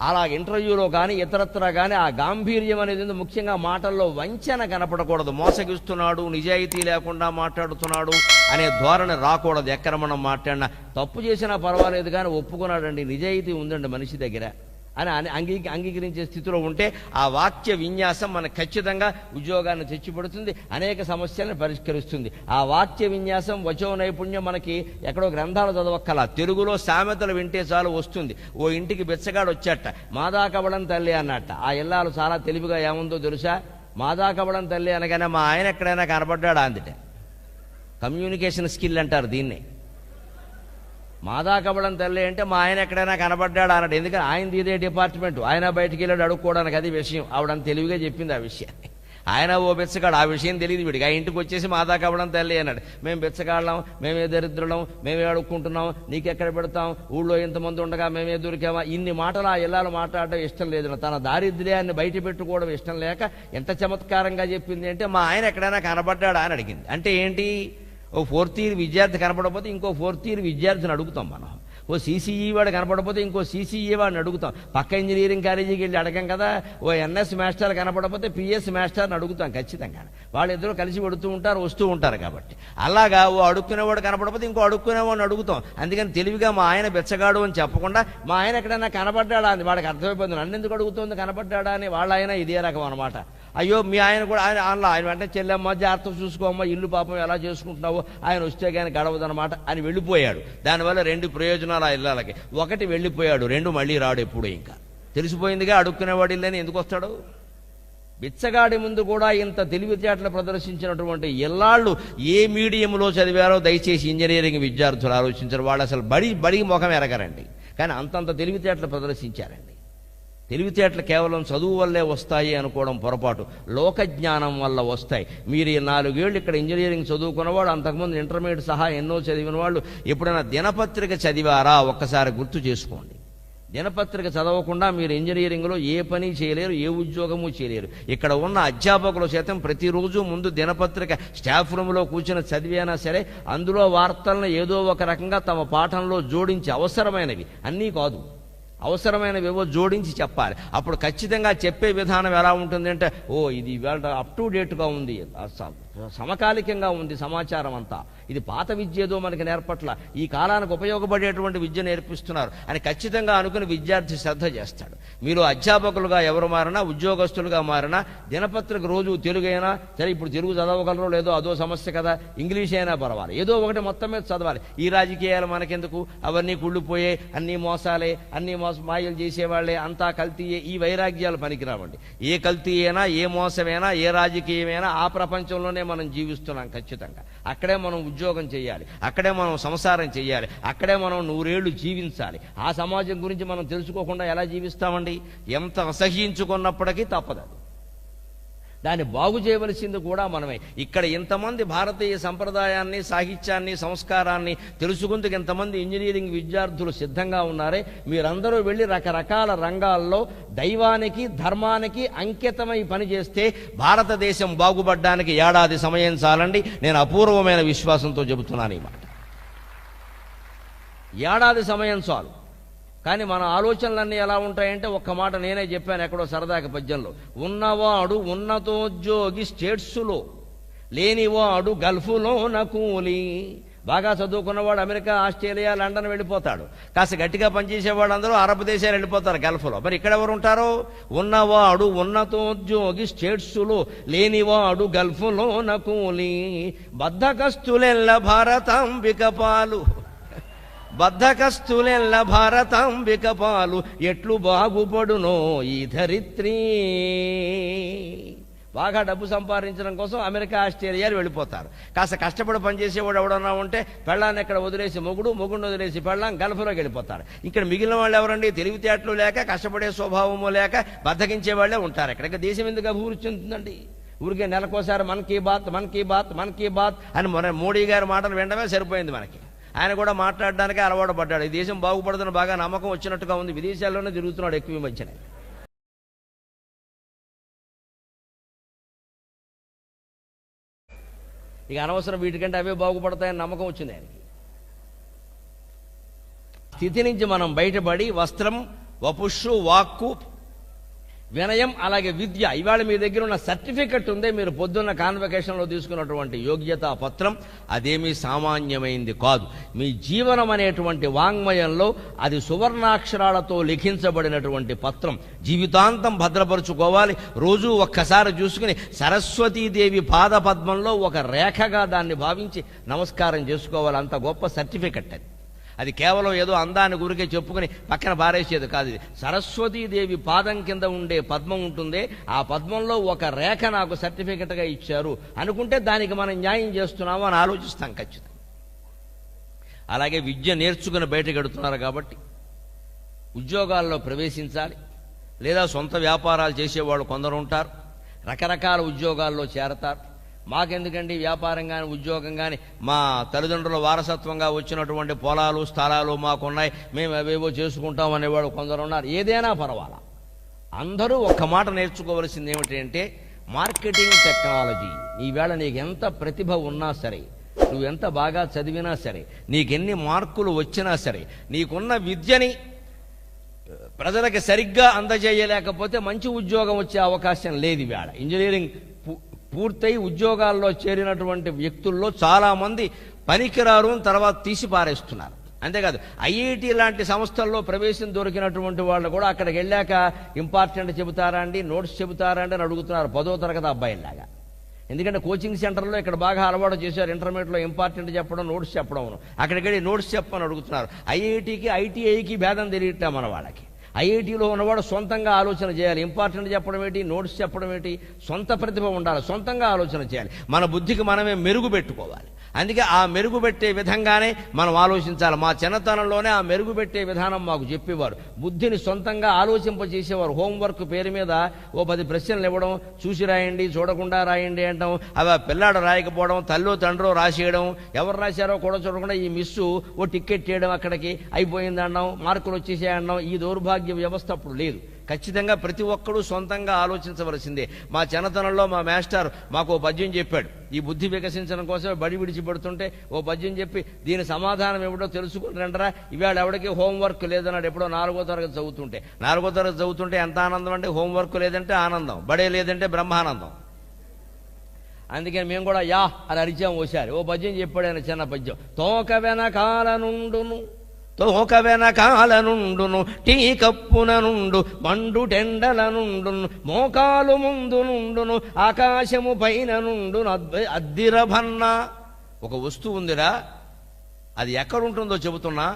Speaker 1: అలా ఇంటర్వ్యూలో కానీ ఇతరత్రా కానీ ఆ గాంభీర్యం అనేది ముఖ్యంగా మాటల్లో వంచన కనపడకూడదు. మోసగిస్తున్నాడు, నిజాయితీ లేకుండా మాట్లాడుతున్నాడు అనే ధోరణి రాకూడదు. ఎక్కడ మనం మాట్లాడినా తప్పు చేసినా పర్వాలేదు కానీ ఒప్పుకున్నాడండి, నిజాయితీ ఉందండి మనిషి దగ్గర అని అంగీకరించే స్థితిలో ఉంటే ఆ వాక్య విన్యాసం మనకు ఖచ్చితంగా ఉద్యోగాన్ని తెచ్చిపెడుతుంది, అనేక సమస్యలను పరిష్కరిస్తుంది. ఆ వాక్య విన్యాసం, వచో నైపుణ్యం మనకి ఎక్కడో గ్రంథాలు చదవక్కల, తెలుగులో సామెతలు వింటే చాలు వస్తుంది. ఓ ఇంటికి బిచ్చగాడు వచ్చాట, మాదా కబడం తల్లి అన్నట్ట. ఆ ఇల్లాలు చాలా తెలివిగా ఏముందో తెలుసా, మాదా కబడం తల్లి అనగానే మా ఆయన ఎక్కడైనా కనపడ్డాడా అందుట. కమ్యూనికేషన్ స్కిల్ అంటారు దీన్నే. మాదా కబడం తల్లి అంటే మా ఆయన ఎక్కడైనా కనబడ్డాడు అన్నాడు. ఎందుకంటే ఆయనది ఇదే డిపార్ట్మెంట్, ఆయన బయటికి వెళ్ళాడు అడుక్కోవడానికి, అది విషయం. ఆవిడంత తెలివిగా చెప్పింది ఆ విషయాన్ని. ఆయన ఓ బిచ్చగాడు, ఆ విషయం తెలియదు వీడికి. ఆ ఇంటికి వచ్చేసి మాదా కబడం తల్లి అన్నాడు. మేము బిచ్చగాళ్ళం, మేమే దరిద్రులం, మేమే అడుక్కుంటున్నాం, నీకెక్కడ పెడతాం, ఊళ్ళో ఇంతమంది ఉండగా మేమే దొరికామా, ఇన్ని మాటలు ఆ ఇల్లాలు మాట్లాడడం ఇష్టం లేదు. తన దారిద్ర్యాన్ని బయట పెట్టుకోవడం ఇష్టం లేక ఎంత చమత్కారంగా చెప్పింది అంటే మా ఆయన ఎక్కడైనా కనబడ్డాడా అని అడిగింది. అంటే ఏంటి, ఓ 4th ఇయర్ విద్యార్థి కనపడకపోతే ఇంకో 4th ఇయర్ విద్యార్థిని అడుగుతాం మనం. ఓ CCE వాడు కనపడకపోతే ఇంకో CCE వాడిని అడుగుతాం. పక్క ఇంజనీరింగ్ కాలేజీకి వెళ్ళి అడగం కదా. ఓ NS మాస్టర్ కనపడకపోతే PS మాస్టర్ని అడుగుతాం ఖచ్చితంగా. వాళ్ళిద్దరూ కలిసి పెడుతూ ఉంటారు, వస్తూ ఉంటారు కాబట్టి. అలాగా ఓ అడుక్కునేవాడు కనపడకపోతే ఇంకో అడుక్కునేవాడిని అడుగుతాం. అందుకని తెలివిగా మా ఆయన బెచ్చగాడు అని చెప్పకుండా మా ఆయన ఎక్కడైనా కనపడ్డాడా అని వాడికి అర్థమైపోతుంది. నన్ను ఎందుకు అడుగుతుంది కనపడ్డాడా అని. వాళ్ళ ఆయన ఇదే రకం అనమాట. అయ్యో మీ ఆయన కూడా ఆయన వెంటనే చెల్లెమ్మ జాగ్రత్త చూసుకోమ్మా, ఇల్లు పాపం ఎలా చేసుకుంటున్నావో, ఆయన వస్తే కానీ గడవదనమాట అని వెళ్ళిపోయాడు. దానివల్ల 2 ప్రయోజనాలు ఆ ఇళ్ళకి. ఒకటి వెళ్ళిపోయాడు, 2 మళ్ళీ రాడు ఎప్పుడు. ఇంకా తెలిసిపోయిందిగా అడుక్కునేవాడు ఇల్లని ఎందుకు వస్తాడు. బిచ్చగాడి ముందు కూడా ఇంత తెలివితేటలు ప్రదర్శించినటువంటి ఇల్లాళ్ళు ఏ మీడియంలో చదివారో దయచేసి ఇంజనీరింగ్ విద్యార్థులు ఆలోచించారు. వాళ్ళు అసలు బడి ముఖం ఎరగరండి, కానీ అంతంత తెలివితేటలు ప్రదర్శించారండి. తెలివితేటలు కేవలం చదువు వల్లే వస్తాయి అనుకోవడం పొరపాటు, లోకజ్ఞానం వల్ల వస్తాయి. మీరు 4 ఏళ్ళు ఇక్కడ ఇంజనీరింగ్ చదువుకున్నవాడు, అంతకుముందు ఇంటర్మీడియట్ సహా ఎన్నో చదివిన వాళ్ళు ఎప్పుడైనా దినపత్రిక చదివారా ఒక్కసారి గుర్తు చేసుకోండి. దినపత్రిక చదవకుండా మీరు ఇంజనీరింగ్లో ఏ పని చేయలేరు, ఏ ఉద్యోగము చేయలేరు. ఇక్కడ ఉన్న అధ్యాపకుల శాతం ప్రతిరోజు ముందు దినపత్రిక స్టాఫ్ రూమ్లో కూర్చుని చదివేనా సరే అందులో వార్తలను ఏదో ఒక రకంగా తమ పాఠంలో జోడించి, అవసరమైనవి అన్నీ కాదు, అవసరమైనవేవో జోడించి చెప్పాలి. అప్పుడు ఖచ్చితంగా చెప్పే విధానం ఎలా ఉంటుంది అంటే, ఓ ఇది ఇవాళ అప్ టు డేట్గా ఉంది, సమకాలికంగా ఉంది సమాచారం అంతా, ఇది పాత విద్య ఏదో మనకి నేర్పట్ల, ఈ కాలానికి ఉపయోగపడేటువంటి విద్య నేర్పిస్తున్నారు అని ఖచ్చితంగా అనుకుని విద్యార్థి శ్రద్ధ చేస్తాడు. మీరు అధ్యాపకులుగా ఎవరు మారినా, ఉద్యోగస్తులుగా మారినా దినపత్రిక రోజు తెలుగు అయినా సరే, ఇప్పుడు తెలుగు చదవగలరో లేదో అదో సమస్య కదా, ఇంగ్లీష్ అయినా పర్వాలేదు, ఏదో ఒకటి మొత్తం మీద చదవాలి. ఈ రాజకీయాలు మనకెందుకు, అవన్నీ కుళ్ళిపోయే, అన్నీ మోసాలే, అన్నీ మాయలు చేసేవాళ్లే, అంతా కల్తీయే, ఈ వైరాగ్యాలు పనికిరావండి. ఏ కల్తీ అయినా, ఏ మోసమైనా, ఏ రాజకీయమైనా ఆ ప్రపంచంలోనే మనం జీవిస్తున్నాం. ఖచ్చితంగా అక్కడే మనం ఉద్యోగం చేయాలి, అక్కడే మనం సంసారం చేయాలి, అక్కడే మనం 100 ఏళ్లు జీవించాలి. ఆ సమాజం గురించి మనం తెలుసుకోకుండా ఎలా జీవిస్తామండి. ఎంత అసహ్యించుకున్నప్పటికీ తప్పదు. దాన్ని బాగు చేయవలసింది కూడా మనమే. ఇక్కడ ఇంతమంది భారతీయ సంప్రదాయాన్ని, సాహిత్యాన్ని, సంస్కారాన్ని తెలుసుకుందుకు ఇంతమంది ఇంజనీరింగ్ విద్యార్థులు సిద్ధంగా ఉన్నారే, మీరందరూ వెళ్ళి రకరకాల రంగాల్లో దైవానికి, ధర్మానికి అంకితమై పనిచేస్తే భారతదేశం బాగుపడ్డానికి ఏడాది సమయం చాలండి. నేను అపూర్వమైన విశ్వాసంతో చెబుతున్నాను ఈ మాట. ఏడాది సమయం చాలు. కానీ మన ఆలోచనలన్నీ ఎలా ఉంటాయంటే, ఒక్క మాట నేనే చెప్పాను ఎక్కడో సరదాకి పద్యంలో, ఉన్నవాడు ఉన్నతోద్యోగి స్టేట్స్లో, లేనివాడు గల్ఫ్లో నకూలి. బాగా చదువుకున్నవాడు అమెరికా, ఆస్ట్రేలియా, లండన్ వెళ్ళిపోతాడు. కాస్త గట్టిగా పనిచేసేవాడు అందరూ అరబ్ దేశాలు వెళ్ళిపోతారు గల్ఫ్లో. మరి ఇక్కడ ఎవరు ఉంటారు? ఉన్నవాడు ఉన్నతోద్యోగి స్టేట్స్లో, లేనివాడు గల్ఫ్లో నకూలి. బద్ధకస్తులెల్ల భారతాంబిక పాలు, బద్ధకస్తులెల్ల భారతాంబిక పాలు, ఎట్లు బాగుపడునో ఈ ధరిత్రి. బాగా డబ్బు సంపాదించడం కోసం అమెరికా, ఆస్ట్రేలియాలు వెళ్ళిపోతారు. కాస్త కష్టపడి పనిచేసేవాడు ఎవడన్నా ఉంటే పెళ్ళాన్ని ఎక్కడ వదిలేసి మొగుడిని వదిలేసి పెళ్ళాం గల్ఫ్లోకి వెళ్ళిపోతారు. ఇక్కడ మిగిలిన వాళ్ళు ఎవరండి? తెలివితేటలు లేక, కష్టపడే స్వభావము లేక బద్దకించే వాళ్ళే ఉంటారు. ఎక్కడికి దేశం ఎందుకు అభివృద్ధి చెందుతుందండి? ఊరికే నెలకోసారి మన్ కీ బాత్ అని మోడీ గారి మాటలు వినడమే సరిపోయింది మనకి. ఆయన కూడా మాట్లాడడానికి అలవాటు పడ్డాడు. ఈ దేశం బాగుపడుతున్న బాగా నమ్మకం వచ్చినట్టుగా ఉంది. విదేశాల్లోనే తిరుగుతున్నాడు ఎక్కువ మధ్యనే. ఇక అనవసరం, వీటికంటే అవే బాగుపడతాయని నమ్మకం వచ్చింది ఆయనకి. స్థితి నుంచి మనం బయటపడి వస్త్రం, వపుషు, వాక్కు, వినయం, అలాగే విద్య, ఇవాళ మీ దగ్గర ఉన్న సర్టిఫికెట్ ఉందే, మీరు పొద్దున్న కాన్వకేషన్లో తీసుకున్నటువంటి యోగ్యతా పత్రం, అదేమీ సామాన్యమైంది కాదు. మీ జీవనం అనేటువంటి వాంగ్మయంలో అది సువర్ణాక్షరాలతో లిఖించబడినటువంటి పత్రం. జీవితాంతం భద్రపరుచుకోవాలి. రోజు ఒక్కసారి చూసుకుని సరస్వతీదేవి పాదపద్మంలో ఒక రేఖగా దాన్ని భావించి నమస్కారం చేసుకోవాలి. అంత గొప్ప సర్టిఫికెట్ అది. అది కేవలం ఏదో అందాన్ని గురికే చెప్పుకుని పక్కన పారేసేది కాదు. ఇది సరస్వతీదేవి పాదం కింద ఉండే పద్మం ఉంటుందే, ఆ పద్మంలో ఒక రేఖ నాకు సర్టిఫికెట్గా ఇచ్చారు అనుకుంటే దానికి మనం న్యాయం చేస్తున్నాము అని ఆలోచిస్తాం ఖచ్చితంగా. అలాగే విద్య నేర్చుకుని బయటకెడుతున్నారు కాబట్టి ఉద్యోగాల్లో ప్రవేశించాలి. లేదా సొంత వ్యాపారాలు చేసేవాళ్ళు కొందరు ఉంటారు, రకరకాల ఉద్యోగాల్లో చేరతారు. మాకెందుకండి వ్యాపారం కానీ ఉద్యోగం కానీ, మా తల్లిదండ్రుల వారసత్వంగా వచ్చినటువంటి పొలాలు స్థలాలు మాకున్నాయి, మేము అవేవో చేసుకుంటాం అనేవాడు కొందరు ఉన్నారు. ఏదైనా పర్వాలా, అందరూ ఒక్క మాట నేర్చుకోవలసింది ఏమిటంటే మార్కెటింగ్ టెక్నాలజీ. ఈవేళ నీకు ఎంత ప్రతిభ ఉన్నా సరే, నువ్వెంత బాగా చదివినా సరే, నీకెన్ని మార్కులు వచ్చినా సరే, నీకున్న విద్యని ప్రజలకు సరిగ్గా అందజేయలేకపోతే మంచి ఉద్యోగం వచ్చే అవకాశం లేదు. ఈవేళ ఇంజనీరింగ్ పూర్తయి ఉద్యోగాల్లో చేరినటువంటి వ్యక్తుల్లో చాలామంది పనికిరారు, తర్వాత తీసి పారేస్తున్నారు. అంతేకాదు ఐఐటి లాంటి సంస్థల్లో ప్రవేశం దొరికినటువంటి వాళ్ళు కూడా అక్కడికి వెళ్ళాక ఇంపార్టెంట్ చెబుతారా అండి, నోట్స్ చెబుతారా అండి అని అడుగుతున్నారు 10వ తరగతి అబ్బాయిలాగా. ఎందుకంటే కోచింగ్ సెంటర్లో ఇక్కడ బాగా అలవాటు చేశారు, ఇంటర్మీడియట్లో ఇంపార్టెంట్ చెప్పడం, నోట్స్ చెప్పడం. అక్కడికి వెళ్ళి నోట్స్ చెప్పని అడుగుతున్నారు. ఐఐటికి ఐటీఐకి భేదం తెలియట్లే మన వాళ్ళకి. ఐఐటీలో ఉన్నవాడు సొంతంగా ఆలోచన చేయాలి. ఇంపార్టెంట్ చెప్పడం ఏంటి, నోట్స్ చెప్పడం ఏంటి, సొంత ప్రతిభ ఉండాలి, సొంతంగా ఆలోచన చేయాలి. మన బుద్ధికి మనమే మెరుగు పెట్టుకోవాలి. అందుకే ఆ మెరుగు పెట్టే విధంగానే మనం ఆలోచించాలి. మా చిన్నతనంలోనే ఆ మెరుగు పెట్టే విధానం మాకు చెప్పేవారు. బుద్ధిని సొంతంగా ఆలోచింపజేసేవారు. హోంవర్క్ పేరు మీద ఓ 10 ప్రశ్నలు ఇవ్వడం, చూసి రాయండి, చూడకుండా రాయండి అంటాం. అవి పిల్లాడు రాయకపోవడం, తల్లో తండ్రో రాసేయడం, ఎవరు రాశారో కూడా చూడకుండా ఈ మిస్సు ఓ టికెట్ చేయడం, అక్కడికి అయిపోయింది అన్నాం, మార్కులు వచ్చేసాయన్నాం. ఈ దౌర్భాగ్య వ్యవస్థ అప్పుడు లేదు. ఖచ్చితంగా ప్రతి ఒక్కరూ సొంతంగా ఆలోచించవలసిందే. మా చిన్నతనంలో మా మాస్టర్ మాకు ఓ పద్యం చెప్పాడు. ఈ బుద్ధి వికసించడం కోసమే బడి విడిచిపెడుతుంటే ఓ పద్యం చెప్పి దీని సమాధానం ఏమిటో తెలుసుకుని రండరా, ఇవాళ ఎవరికి హోంవర్క్ లేదన్నాడు. ఎప్పుడో 4వ తరగతి చదువుతుంటే. 4వ తరగతి చదువుతుంటే ఎంత ఆనందం అంటే, హోంవర్క్ లేదంటే ఆనందం, బడే లేదంటే బ్రహ్మానందం. అందుకని మేము కూడా యా అని అరిచాము. ఓసారి ఓ పద్యం చెప్పాడు ఆయన, చిన్న పద్యం. తోక వెనకాల నుండును, తోక వెనకాల నుండును, టీ కప్పున నుండు, మండు టెండల నుండును, మోకాలు ముందు నుండును, ఆకాశము పైన నుండును, అద్దిరభన్న. ఒక వస్తువు ఉందిరా, అది ఎక్కడుంటుందో చెబుతున్నా,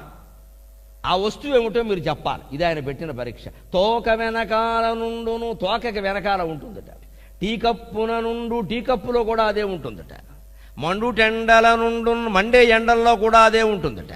Speaker 1: ఆ వస్తువు ఏమిటో మీరు చెప్పాలి. ఇది ఆయన పెట్టిన పరీక్ష. తోక వెనకాల నుండును, తోకకి వెనకాల ఉంటుందట. టీ కప్పున నుండు, టీ కప్పులో కూడా అదే ఉంటుందట. మండు టెండల నుండు, మండే ఎండల్లో కూడా అదే ఉంటుందట.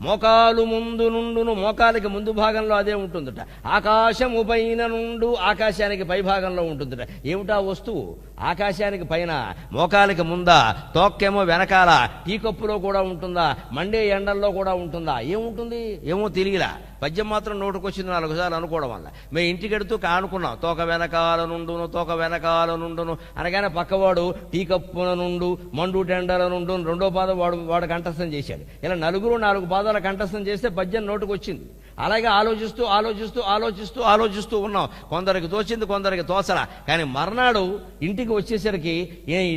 Speaker 1: మోకాలు ముందు నుండును, మోకాలికి ముందు భాగంలో అదే ఉంటుందట. ఆకాశము పైన నుండు, ఆకాశానికి పై భాగంలో ఉంటుందట. ఏమిటా వస్తువు? ఆకాశానికి పైన, మోకాలికి ముందా, తోక్కేమో వెనకాల, టీ కప్పులో కూడా ఉంటుందా, మండే ఎండల్లో కూడా ఉంటుందా, ఏముంటుంది ఏమో తెలియలా. పద్యం మాత్రం నోటుకొచ్చింది 4 సార్లు అనుకోవడం వల్ల. మేము ఇంటికెడుతూ కానుకున్నాం, తోక వెనకాల నుండును, తోక వెనకాల నుండును అనగానే పక్కవాడు టీ కప్పున నుండు, మండు టెండల నుండు, 2వ పాదం వాడు కంఠస్థం చేశాడు. ఇలా 4 పాదాల కంఠస్థం చేస్తే పద్యం నోటుకొచ్చింది. అలాగే ఆలోచిస్తూ ఆలోచిస్తూ ఆలోచిస్తూ ఆలోచిస్తూ ఉన్నాం. కొందరికి తోచింది, కొందరికి తోసలా. కానీ మర్నాడు ఇంటికి వచ్చేసరికి,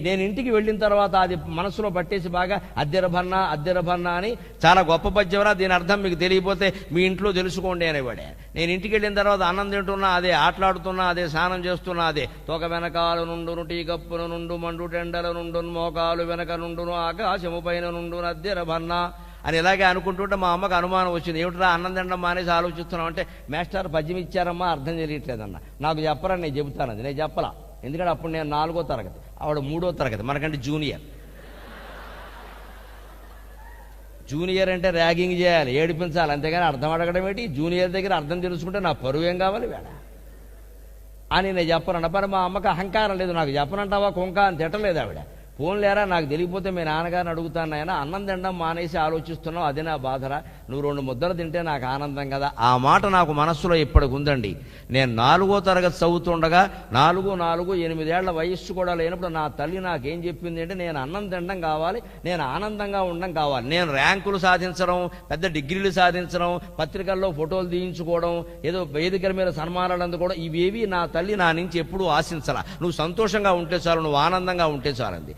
Speaker 1: నేను ఇంటికి వెళ్ళిన తర్వాత అది మనసులో పట్టేసి బాగా అద్దెరభన్నా అద్దెరభన్నా అని, చాలా గొప్ప పద్యంరా, దీని అర్థం మీకు తెలియపోతే మీ ఇంట్లో తెలుసుకోండి అనేవాడే. నేను ఇంటికి వెళ్ళిన తర్వాత అన్నం తింటున్నా అదే, ఆటలాడుతున్నా అదే, స్నానం చేస్తున్నా అదే. తోక వెనకాల నుండును, టీ కప్పున నుండు, మండు టెండల నుండును, మోకాలు వెనక నుండును, ఆకాశము పైన నుండును, అద్దెరభన్నా అని ఇలాగే అనుకుంటుంటే మా అమ్మకు అనుమానం వచ్చింది. ఏమిట్రా అన్నం తినడం మానేసి ఆలోచిస్తున్నాం అంటే, మాస్టర్ పద్యం ఇచ్చారమ్మా, అర్థం తెలియట్లేదన్న. నాకు చెప్పరా, నేను చెబుతాను. అది నేను చెప్పలా. ఎందుకంటే అప్పుడు నేను 4వ తరగతి, ఆవిడ 3వ తరగతి, మనకంటే జూనియర్. జూనియర్ అంటే ర్యాగింగ్ చేయాలి, ఏడిపించాలి, అంతేగాని అర్థం అడగడం ఏంటి? జూనియర్ దగ్గర అర్థం తెలుసుకుంటే నా పరువు ఏం కావాలి వేళ అని నేను చెప్పనన్న. మరి మా అమ్మకి అహంకారం లేదు. నాకు చెప్పనంటావా కుంక అని తిట్టలేదు ఆవిడ. పోన్లేరా నాకు తెలియకపోతే మీ నాన్నగారిని అడుగుతాను నాయన, అన్నం తినడం మానేసి ఆలోచిస్తున్నావు, అది నా బాధరా, నువ్వు 2 ముద్దలు తింటే నాకు ఆనందం కదా. ఆ మాట నాకు మనస్సులో ఇప్పటికి ఉందండి. నేను 4వ తరగతి చదువుతుండగా 8 ఏళ్ల వయస్సు కూడా లేనప్పుడు నా తల్లి నాకేం చెప్పింది అంటే, నేను అన్నం తినడం కావాలి, నేను ఆనందంగా ఉండడం కావాలి. నేను ర్యాంకులు సాధించడం, పెద్ద డిగ్రీలు సాధించడం, పత్రికల్లో ఫోటోలు తీయించుకోవడం, ఏదో వేదికల మీద సన్మానాలు అందుకోవడం, ఇవేవి నా తల్లి నా నుంచి ఎప్పుడూ ఆశించాల. నువ్వు సంతోషంగా ఉంటే చాలు, నువ్వు ఆనందంగా ఉంటే చాలంది.